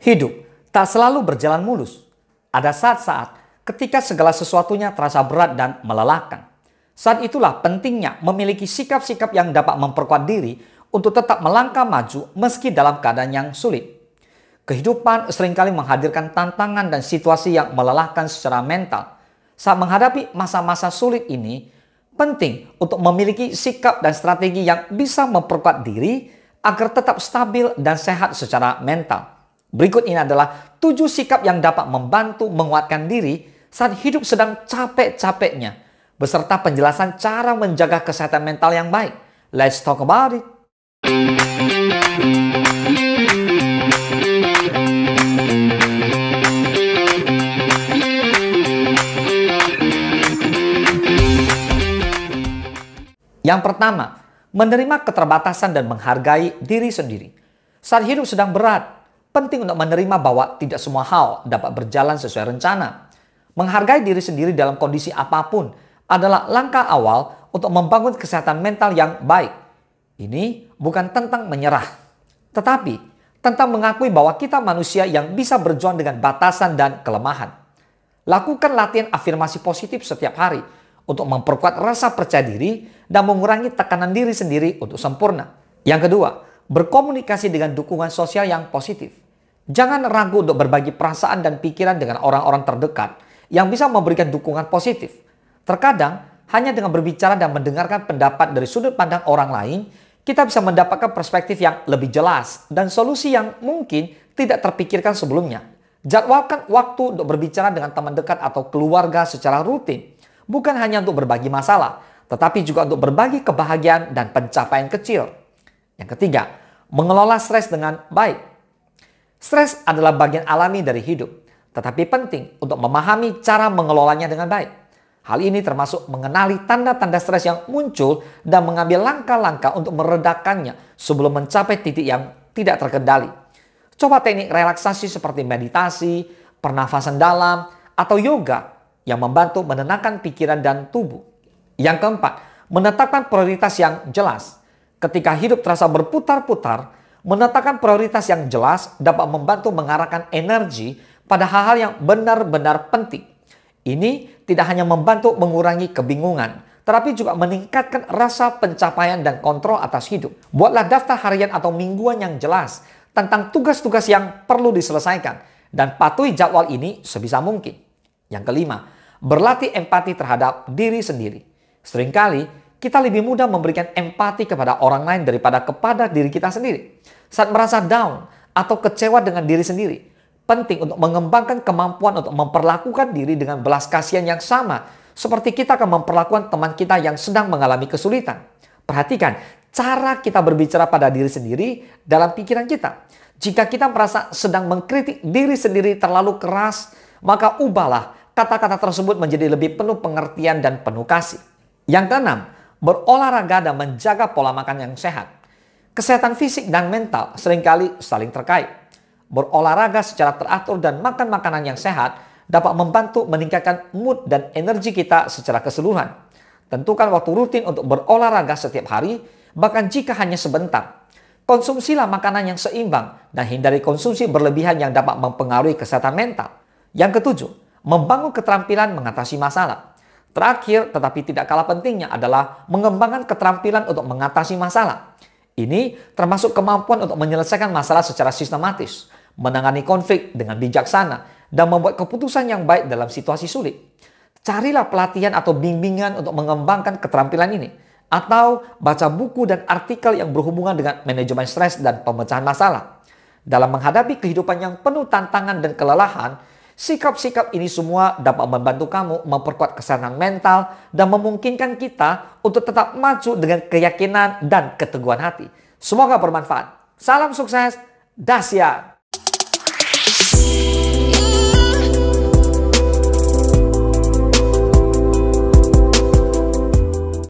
Hidup tak selalu berjalan mulus. Ada saat-saat ketika segala sesuatunya terasa berat dan melelahkan. Saat itulah pentingnya memiliki sikap-sikap yang dapat memperkuat diri untuk tetap melangkah maju meski dalam keadaan yang sulit. Kehidupan seringkali menghadirkan tantangan dan situasi yang melelahkan secara mental. Saat menghadapi masa-masa sulit ini, penting untuk memiliki sikap dan strategi yang bisa memperkuat diri agar tetap stabil dan sehat secara mental. Berikut ini adalah 7 sikap yang dapat membantu menguatkan diri saat hidup sedang capek-capeknya, beserta penjelasan cara menjaga kesehatan mental yang baik. Let's talk about it. Yang pertama, menerima keterbatasan dan menghargai diri sendiri. Saat hidup sedang berat, penting untuk menerima bahwa tidak semua hal dapat berjalan sesuai rencana. Menghargai diri sendiri dalam kondisi apapun adalah langkah awal untuk membangun kesehatan mental yang baik. Ini bukan tentang menyerah, tetapi tentang mengakui bahwa kita manusia yang bisa berjuang dengan batasan dan kelemahan. Lakukan latihan afirmasi positif setiap hari untuk memperkuat rasa percaya diri dan mengurangi tekanan diri sendiri untuk sempurna. Yang kedua, berkomunikasi dengan dukungan sosial yang positif. Jangan ragu untuk berbagi perasaan dan pikiran dengan orang-orang terdekat yang bisa memberikan dukungan positif. Terkadang, hanya dengan berbicara dan mendengarkan pendapat dari sudut pandang orang lain, kita bisa mendapatkan perspektif yang lebih jelas dan solusi yang mungkin tidak terpikirkan sebelumnya. Jadwalkan waktu untuk berbicara dengan teman dekat atau keluarga secara rutin. Bukan hanya untuk berbagi masalah, tetapi juga untuk berbagi kebahagiaan dan pencapaian kecil. Yang ketiga, mengelola stres dengan baik. Stres adalah bagian alami dari hidup, tetapi penting untuk memahami cara mengelolanya dengan baik. Hal ini termasuk mengenali tanda-tanda stres yang muncul dan mengambil langkah-langkah untuk meredakannya sebelum mencapai titik yang tidak terkendali. Coba teknik relaksasi seperti meditasi, pernafasan dalam, atau yoga yang membantu menenangkan pikiran dan tubuh. Yang keempat, menetapkan prioritas yang jelas. Ketika hidup terasa berputar-putar, menetapkan prioritas yang jelas dapat membantu mengarahkan energi pada hal-hal yang benar-benar penting. Ini tidak hanya membantu mengurangi kebingungan, tetapi juga meningkatkan rasa pencapaian dan kontrol atas hidup. Buatlah daftar harian atau mingguan yang jelas tentang tugas-tugas yang perlu diselesaikan dan patuhi jadwal ini sebisa mungkin. Yang kelima, berlatih empati terhadap diri sendiri. Seringkali kita lebih mudah memberikan empati kepada orang lain daripada kepada diri kita sendiri. Saat merasa down atau kecewa dengan diri sendiri, penting untuk mengembangkan kemampuan untuk memperlakukan diri dengan belas kasihan yang sama seperti kita akan memperlakukan teman kita yang sedang mengalami kesulitan. Perhatikan cara kita berbicara pada diri sendiri dalam pikiran kita. Jika kita merasa sedang mengkritik diri sendiri terlalu keras, maka ubahlah kata-kata tersebut menjadi lebih penuh pengertian dan penuh kasih. Yang keenam, berolahraga dan menjaga pola makan yang sehat. Kesehatan fisik dan mental seringkali saling terkait. Berolahraga secara teratur dan makan makanan yang sehat dapat membantu meningkatkan mood dan energi kita secara keseluruhan. Tentukan waktu rutin untuk berolahraga setiap hari, bahkan jika hanya sebentar. Konsumsilah makanan yang seimbang dan hindari konsumsi berlebihan yang dapat mempengaruhi kesehatan mental. Yang ketujuh, membangun keterampilan mengatasi masalah. Terakhir, tetapi tidak kalah pentingnya adalah mengembangkan keterampilan untuk mengatasi masalah. Ini termasuk kemampuan untuk menyelesaikan masalah secara sistematis, menangani konflik dengan bijaksana, dan membuat keputusan yang baik dalam situasi sulit. Carilah pelatihan atau bimbingan untuk mengembangkan keterampilan ini, atau baca buku dan artikel yang berhubungan dengan manajemen stres dan pemecahan masalah. Dalam menghadapi kehidupan yang penuh tantangan dan kelelahan, sikap-sikap ini semua dapat membantu kamu memperkuat kesehatan mental dan memungkinkan kita untuk tetap maju dengan keyakinan dan keteguhan hati. Semoga bermanfaat. Salam sukses, dahsyat.